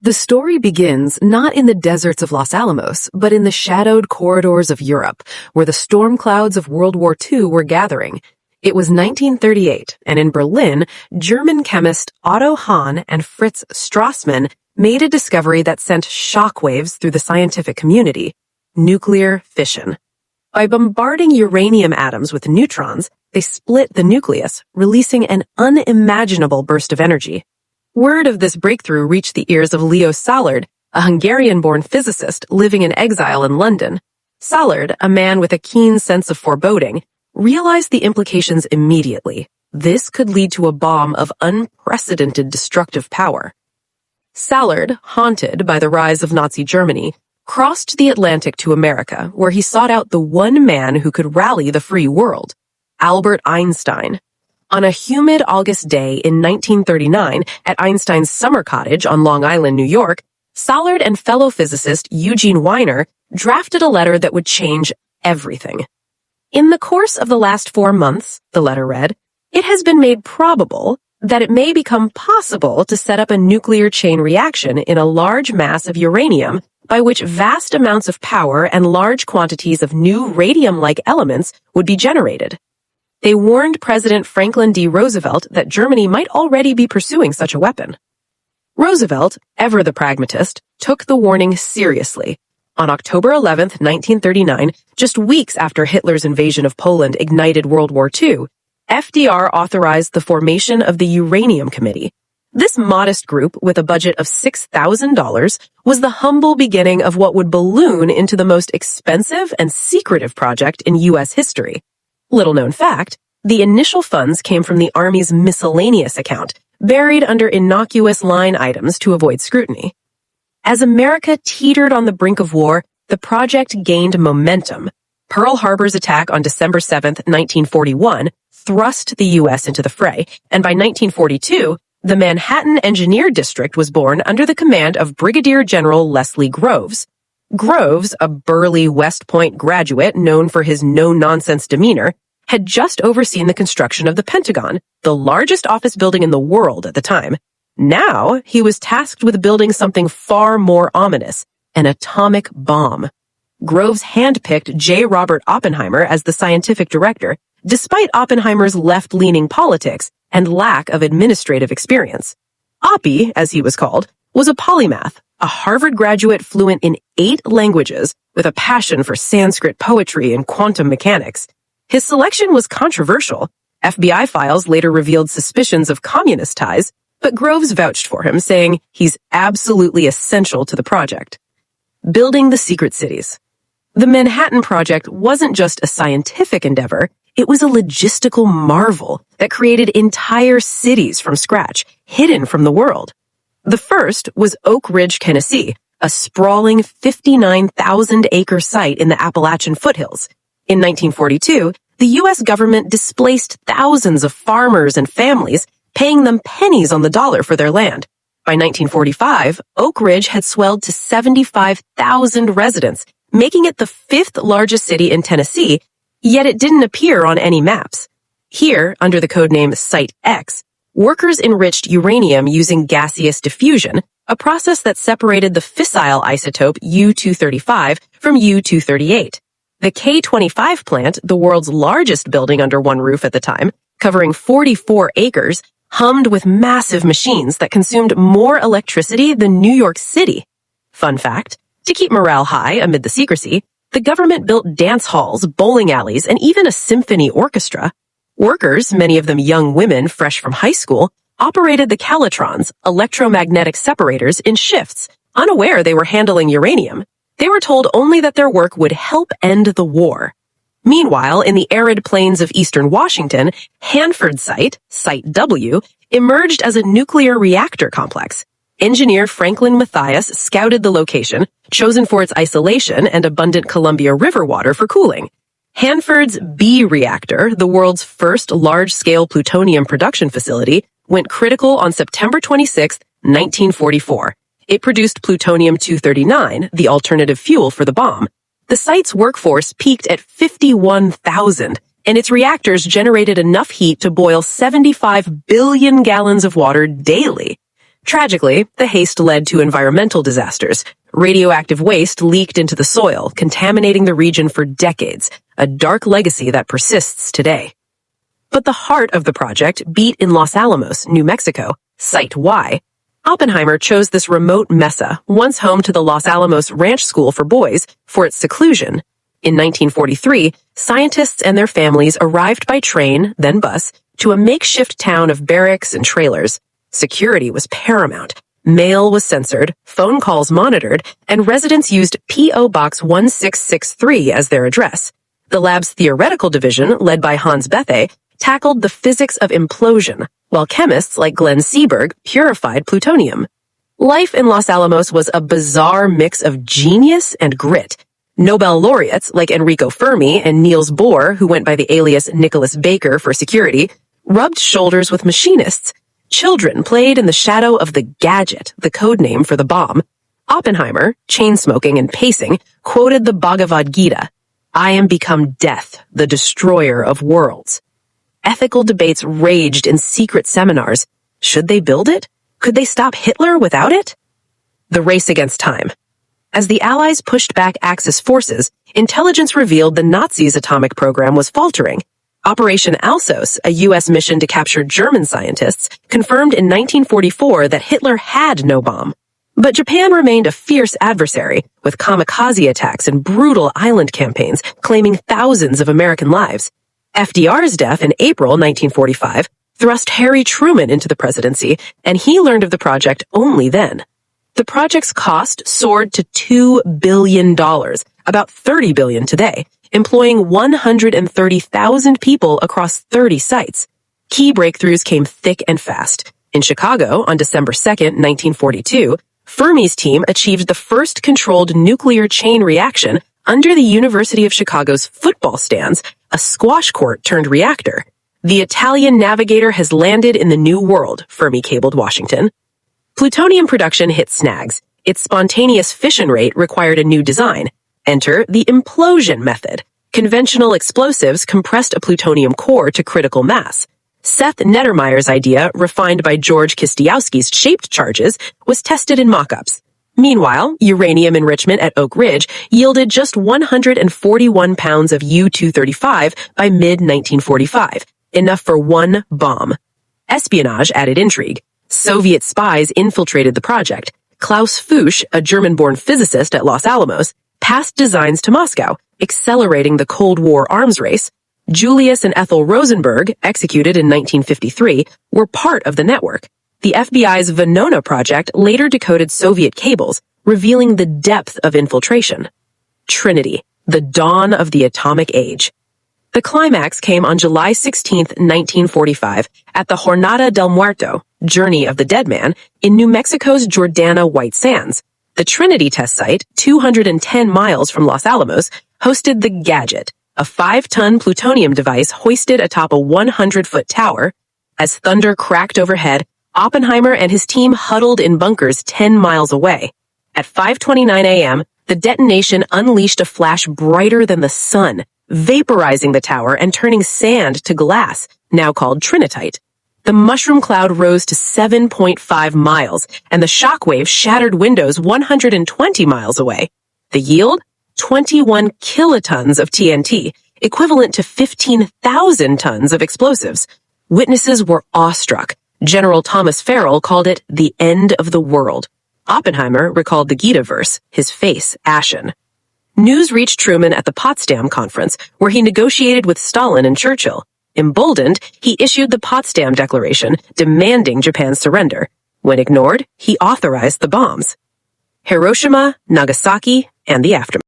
The story begins not in the deserts of Los Alamos, but in the shadowed corridors of Europe, where the storm clouds of World War II were gathering. It was 1938, and in Berlin, German chemist Otto Hahn and Fritz Strassmann made a discovery that sent shockwaves through the scientific community: nuclear fission. By bombarding uranium atoms with neutrons, they split the nucleus, releasing an unimaginable burst of energy. Word of this breakthrough reached the ears of Leo Szilard, a Hungarian-born physicist living in exile in London. Szilard, a man with a keen sense of foreboding, realized the implications immediately. This could lead to a bomb of unprecedented destructive power. Szilard, haunted by the rise of Nazi Germany, crossed the Atlantic to America, where he sought out the one man who could rally the free world: Albert Einstein. On a humid August day in 1939 at Einstein's summer cottage on Long Island, New York, Szilard and fellow physicist Eugene Weiner drafted a letter that would change everything. In the course of the last 4 months, the letter read, it has been made probable that it may become possible to set up a nuclear chain reaction in a large mass of uranium by which vast amounts of power and large quantities of new radium-like elements would be generated. They warned President Franklin D. Roosevelt that Germany might already be pursuing such a weapon. Roosevelt, ever the pragmatist, took the warning seriously. On October 11, 1939, just weeks after Hitler's invasion of Poland ignited World War II, FDR authorized the formation of the Uranium Committee. This modest group, with a budget of $6,000, was the humble beginning of what would balloon into the most expensive and secretive project in U.S. history. Little-known fact, the initial funds came from the Army's miscellaneous account, buried under innocuous line items to avoid scrutiny. As America teetered on the brink of war, the project gained momentum. Pearl Harbor's attack on December 7, 1941, thrust the U.S. into the fray, and by 1942, the Manhattan Engineer District was born under the command of Brigadier General Leslie Groves. Groves, a burly West Point graduate known for his no-nonsense demeanor, had just overseen the construction of the Pentagon, the largest office building in the world at the time. Now, he was tasked with building something far more ominous: an atomic bomb. Groves handpicked J. Robert Oppenheimer as the scientific director, despite Oppenheimer's left-leaning politics and lack of administrative experience. Oppie, as he was called, was a polymath, a Harvard graduate fluent in 8 languages with a passion for Sanskrit poetry and quantum mechanics. His selection was controversial. FBI files later revealed suspicions of communist ties, but Groves vouched for him, saying he's absolutely essential to the project. Building the secret cities. The Manhattan Project wasn't just a scientific endeavor, it was a logistical marvel that created entire cities from scratch, hidden from the world. The first was Oak Ridge, Tennessee, a sprawling 59,000-acre site in the Appalachian foothills. In 1942, the U.S. government displaced thousands of farmers and families, paying them pennies on the dollar for their land. By 1945, Oak Ridge had swelled to 75,000 residents, making it the 5th largest city in Tennessee, yet it didn't appear on any maps. Here, under the codename Site X, workers enriched uranium using gaseous diffusion, a process that separated the fissile isotope U-235 from U-238. The K-25 plant, the world's largest building under one roof at the time, covering 44 acres, hummed with massive machines that consumed more electricity than New York City. Fun fact, to keep morale high amid the secrecy, the government built dance halls, bowling alleys, and even a symphony orchestra. Workers, many of them young women fresh from high school, operated the calatrons, electromagnetic separators, in shifts, unaware they were handling uranium. They were told only that their work would help end the war. Meanwhile, in the arid plains of eastern Washington, Hanford Site W, emerged as a nuclear reactor complex. Engineer Franklin Matthias scouted the location, chosen for its isolation and abundant Columbia River water for cooling. Hanford's B reactor, the world's first large-scale plutonium production facility, went critical on September 26, 1944. It produced plutonium-239, the alternative fuel for the bomb. The site's workforce peaked at 51,000, and its reactors generated enough heat to boil 75 billion gallons of water daily. Tragically, the haste led to environmental disasters. Radioactive waste leaked into the soil, contaminating the region for decades, a dark legacy that persists today. But the heart of the project beat in Los Alamos, New Mexico, Site Y. Oppenheimer chose this remote mesa, once home to the Los Alamos Ranch School for Boys, for its seclusion. In 1943, scientists and their families arrived by train, then bus, to a makeshift town of barracks and trailers. Security was paramount. Mail was censored, phone calls monitored, and residents used P.O. Box 1663 as their address. The lab's theoretical division, led by Hans Bethe, tackled the physics of implosion, while chemists like Glenn Seaberg purified plutonium. Life in Los Alamos was a bizarre mix of genius and grit. Nobel laureates like Enrico Fermi and Niels Bohr, who went by the alias Nicholas Baker for security, rubbed shoulders with machinists. Children played in the shadow of the gadget, the code name for the bomb. Oppenheimer, chain-smoking and pacing, quoted the Bhagavad Gita, "I am become death, the destroyer of worlds." Ethical debates raged in secret seminars. Should they build it? Could they stop Hitler without it? The race against time. As the Allies pushed back Axis forces, intelligence revealed the Nazis' atomic program was faltering. Operation Alsos, a U.S. mission to capture German scientists, confirmed in 1944 that Hitler had no bomb. But Japan remained a fierce adversary, with kamikaze attacks and brutal island campaigns claiming thousands of American lives. FDR's death in April 1945 thrust Harry Truman into the presidency, and he learned of the project only then. The project's cost soared to $2 billion, about $30 billion today, employing 130,000 people across 30 sites. Key breakthroughs came thick and fast. In Chicago, on December 2, 1942, Fermi's team achieved the first controlled nuclear chain reaction under the University of Chicago's football stands, a squash court turned reactor. The Italian navigator has landed in the new world, Fermi cabled Washington. Plutonium production hit snags. Its spontaneous fission rate required a new design. Enter the implosion method. Conventional explosives compressed a plutonium core to critical mass. Seth Nettermeyer's idea, refined by George Kistiowski's shaped charges, was tested in mock-ups. Meanwhile, uranium enrichment at Oak Ridge yielded just 141 pounds of U-235 by mid-1945, enough for one bomb. Espionage added intrigue. Soviet spies infiltrated the project. Klaus Fuchs, a German-born physicist at Los Alamos, passed designs to Moscow, accelerating the Cold War arms race. Julius and Ethel Rosenberg, executed in 1953, were part of the network. The FBI's Venona project later decoded Soviet cables, revealing the depth of infiltration. Trinity, the dawn of the atomic age. The climax came on July 16, 1945, at the Jornada del Muerto, Journey of the Dead Man, in New Mexico's Jordana White Sands. The Trinity Test site, 210 miles from Los Alamos, hosted the Gadget, a 5-ton plutonium device hoisted atop a 100-foot tower. As thunder cracked overhead, Oppenheimer and his team huddled in bunkers 10 miles away. At 5:29 a.m., the detonation unleashed a flash brighter than the sun, vaporizing the tower and turning sand to glass, now called trinitite. The mushroom cloud rose to 7.5 miles, and the shockwave shattered windows 120 miles away. The yield? 21 kilotons of TNT, equivalent to 15,000 tons of explosives. Witnesses were awestruck. General Thomas Farrell called it the end of the world. Oppenheimer recalled the Gita verse, his face ashen. News reached Truman at the Potsdam Conference, where he negotiated with Stalin and Churchill. Emboldened, he issued the Potsdam Declaration, demanding Japan's surrender. When ignored, he authorized the bombs. Hiroshima, Nagasaki, and the aftermath.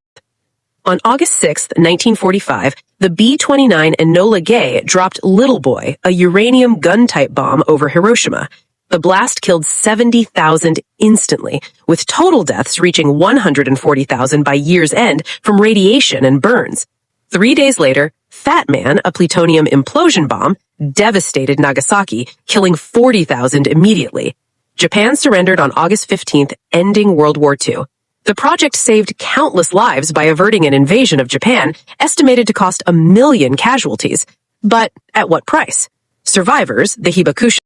On August 6, 1945, the B-29 Enola Gay dropped Little Boy, a uranium gun-type bomb over Hiroshima. The blast killed 70,000 instantly, with total deaths reaching 140,000 by year's end from radiation and burns. 3 days later, Fat Man, a plutonium implosion bomb, devastated Nagasaki, killing 40,000 immediately. Japan surrendered on August 15th, ending World War II. The project saved countless lives by averting an invasion of Japan, estimated to cost 1 million casualties. But at what price? Survivors, the Hibakusha